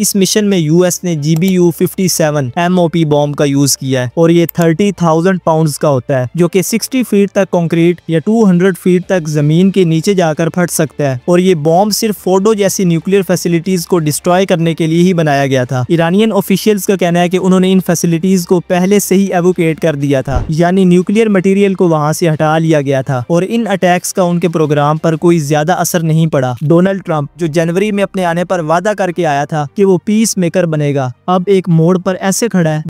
इस मिशन में यूएस ने GBU-57 MOP बॉम्ब का यूज किया है और ये 30,000 पाउंड्स का होता है, जो कि 60 फीट तक कंक्रीट या 200 फीट तक जमीन के नीचे जाकर फट सकता है। और ये बॉम्ब सिर्फ फोर्डो जैसी न्यूक्लियर फैसिलिटीज को डिस्ट्रॉय करने के लिए ही बनाया गया था। ईरानियन ऑफिशियल्स का कहना है कि उन्होंने इन फैसिलिटीज को पहले से ही एवोकेट कर दिया था, यानी न्यूक्लियर मटेरियल को वहां से हटा लिया गया था और इन अटैक्स का उनके प्रोग्राम पर कोई ज्यादा असर नहीं पड़ा। डोनाल्ड ट्रंप, जो जनवरी में अपने आने पर वादा करके आया था कि वो पीस मेकर बनेगा, अब एक मोड़ पर ऐसे खड़ा है।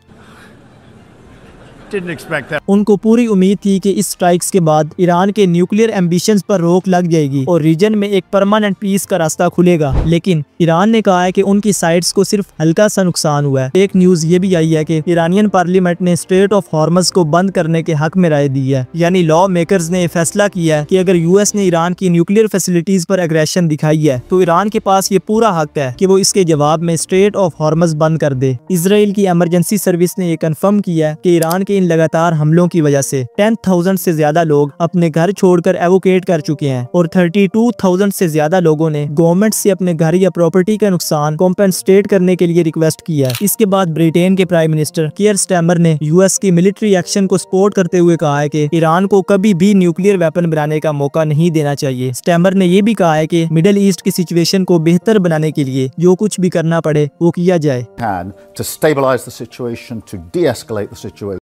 उनको पूरी उम्मीद थी कि इस स्ट्राइक्स के बाद ईरान के न्यूक्लियर एम्बिशंस पर रोक लग जाएगी और रीजन में एक परमानेंट पीस का रास्ता खुलेगा, लेकिन ईरान ने कहा है कि उनकी साइट्स को सिर्फ हल्का सा नुकसान हुआ है। एक न्यूज ये भी आई है कि ईरानियन पार्लियामेंट ने स्ट्रेट ऑफ हॉर्मज को बंद करने के हक में राय दी है, यानी लॉ मेकर्स ने फैसला किया है कि अगर यूएस ने ईरान की न्यूक्लियर फैसिलिटीज पर एग्रेशन दिखाई है तो ईरान के पास ये पूरा हक है कि वो इसके जवाब में स्ट्रेट ऑफ हॉर्मज बंद कर दे। इसराइल की इमरजेंसी सर्विस ने ये कंफर्म किया है कि ईरान के इन लगातार हमलों की वजह से 10,000 से ज्यादा लोग अपने घर छोड़कर एवोकेट कर चुके हैं और 32,000 से ज्यादा लोगों ने गवर्नमेंट से अपने घर या प्रॉपर्टी का नुकसान कॉम्पेंसेट करने के लिए रिक्वेस्ट किया है। इसके बाद ब्रिटेन के प्राइम मिनिस्टर कियर स्टारमर ने यूएस की मिलिट्री एक्शन को सपोर्ट करते हुए कहा है कि ईरान को कभी भी न्यूक्लियर वेपन बनाने का मौका नहीं देना चाहिए। स्टारमर ने यह भी कहा है कि मिडिल ईस्ट की सिचुएशन को बेहतर बनाने के लिए जो कुछ भी करना पड़े वो किया जाए।